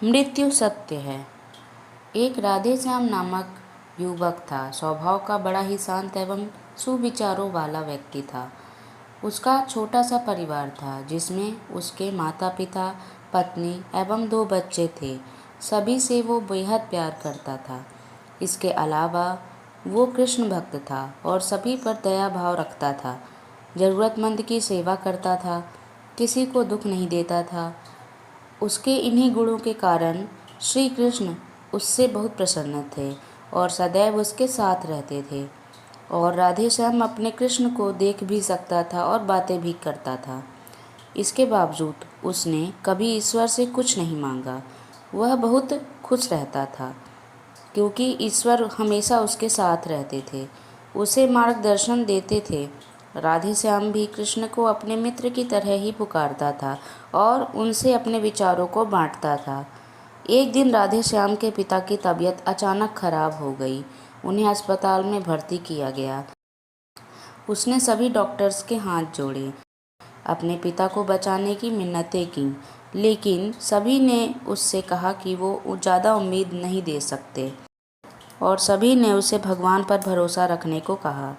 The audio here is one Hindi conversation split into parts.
मृत्यु सत्य है। एक राधे श्याम नामक युवक था। स्वभाव का बड़ा ही शांत एवं सुविचारों वाला व्यक्ति था। उसका छोटा सा परिवार था जिसमें उसके माता पिता, पत्नी एवं 2 बच्चे थे। सभी से वो बेहद प्यार करता था। इसके अलावा वो कृष्ण भक्त था और सभी पर दया भाव रखता था। ज़रूरतमंद की सेवा करता था, किसी को दुख नहीं देता था। उसके इन्हीं गुणों के कारण श्री कृष्ण उससे बहुत प्रसन्न थे और सदैव उसके साथ रहते थे। और राधे श्याम अपने कृष्ण को देख भी सकता था और बातें भी करता था। इसके बावजूद उसने कभी ईश्वर से कुछ नहीं मांगा। वह बहुत खुश रहता था क्योंकि ईश्वर हमेशा उसके साथ रहते थे, उसे मार्गदर्शन देते थे। राधे श्याम भी कृष्ण को अपने मित्र की तरह ही पुकारता था और उनसे अपने विचारों को बांटता था। एक दिन राधे श्याम के पिता की तबीयत अचानक खराब हो गई। उन्हें अस्पताल में भर्ती किया गया। उसने सभी डॉक्टर्स के हाथ जोड़े, अपने पिता को बचाने की मिन्नतें की, लेकिन सभी ने उससे कहा कि वो ज़्यादा उम्मीद नहीं दे सकते और सभी ने उसे भगवान पर भरोसा रखने को कहा।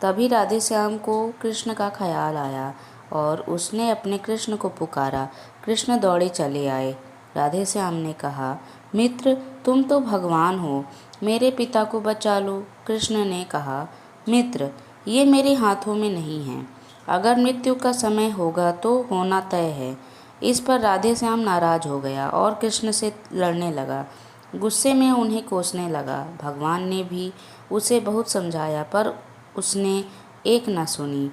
तभी राधे श्याम को कृष्ण का ख्याल आया और उसने अपने कृष्ण को पुकारा। कृष्ण दौड़े चले आए। राधे श्याम ने कहा, मित्र, तुम तो भगवान हो, मेरे पिता को बचा लो। कृष्ण ने कहा, मित्र, ये मेरे हाथों में नहीं है। अगर मृत्यु का समय होगा तो होना तय है। इस पर राधे श्याम नाराज हो गया और कृष्ण से लड़ने लगा। गुस्से में उन्हें कोसने लगा। भगवान ने भी उसे बहुत समझाया पर उसने एक न सुनी।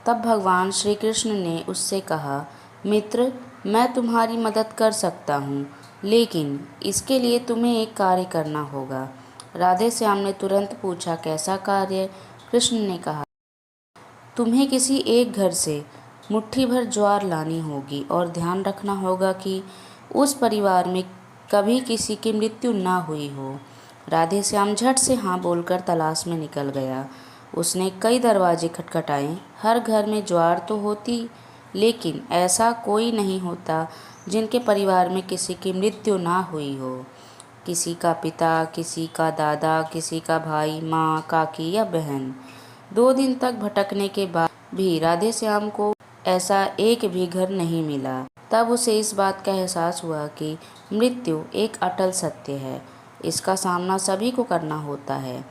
तब भगवान श्री कृष्ण ने उससे कहा, मित्र, मैं तुम्हारी मदद कर सकता हूँ, लेकिन इसके लिए तुम्हें एक कार्य करना होगा। राधे श्याम ने तुरंत पूछा, कैसा कार्य? कृष्ण ने कहा, तुम्हें किसी एक घर से मुट्ठी भर ज्वार लानी होगी और ध्यान रखना होगा कि उस परिवार में कभी किसी की मृत्यु ना हुई हो। राधे श्याम झट से हाँ बोलकर तलाश में निकल गया। उसने कई दरवाजे खटखटाए। हर घर में ज्वार तो होती, लेकिन ऐसा कोई नहीं होता जिनके परिवार में किसी की मृत्यु ना हुई हो। किसी का पिता, किसी का दादा, किसी का भाई, माँ, काकी या बहन। 2 दिन तक भटकने के बाद भी राधे श्याम को ऐसा एक भी घर नहीं मिला। तब उसे इस बात का एहसास हुआ कि मृत्यु एक अटल सत्य है। इसका सामना सभी को करना होता है,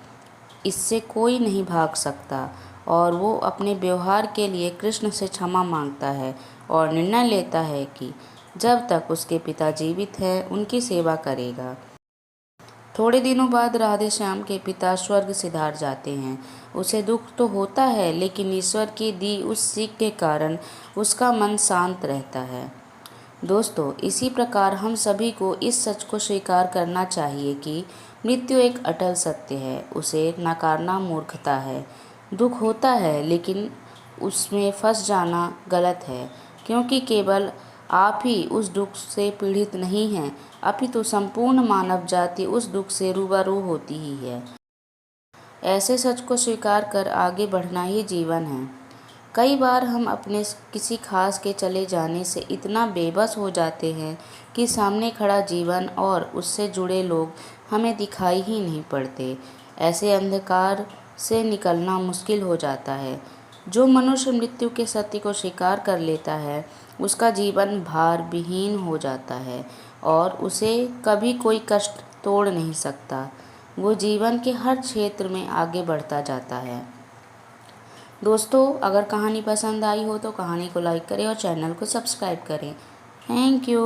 इससे कोई नहीं भाग सकता। और वो अपने व्यवहार के लिए कृष्ण से क्षमा मांगता है और निर्णय लेता है कि जब तक उसके पिता जीवित हैं उनकी सेवा करेगा। थोड़े दिनों बाद राधे श्याम के पिता स्वर्ग सिधार जाते हैं। उसे दुख तो होता है, लेकिन ईश्वर की दी उस सीख के कारण उसका मन शांत रहता है। दोस्तों, इसी प्रकार हम सभी को इस सच को स्वीकार करना चाहिए कि मृत्यु एक अटल सत्य है। उसे नकारना मूर्खता है। दुख होता है, लेकिन उसमें फंस जाना गलत है, क्योंकि केवल आप ही उस दुख से पीड़ित नहीं हैं, अपितु संपूर्ण मानव जाति उस दुख से रूबरू होती ही है। ऐसे सच को स्वीकार कर आगे बढ़ना ही जीवन है। कई बार हम अपने किसी खास के चले जाने से इतना बेबस हो जाते हैं कि सामने खड़ा जीवन और उससे जुड़े लोग हमें दिखाई ही नहीं पड़ते। ऐसे अंधकार से निकलना मुश्किल हो जाता है। जो मनुष्य मृत्यु के सत्य को स्वीकार कर लेता है, उसका जीवन भार विहीन हो जाता है और उसे कभी कोई कष्ट तोड़ नहीं सकता। वो जीवन के हर क्षेत्र में आगे बढ़ता जाता है। दोस्तों, अगर कहानी पसंद आई हो तो कहानी को लाइक करें और चैनल को सब्सक्राइब करें। Thank you.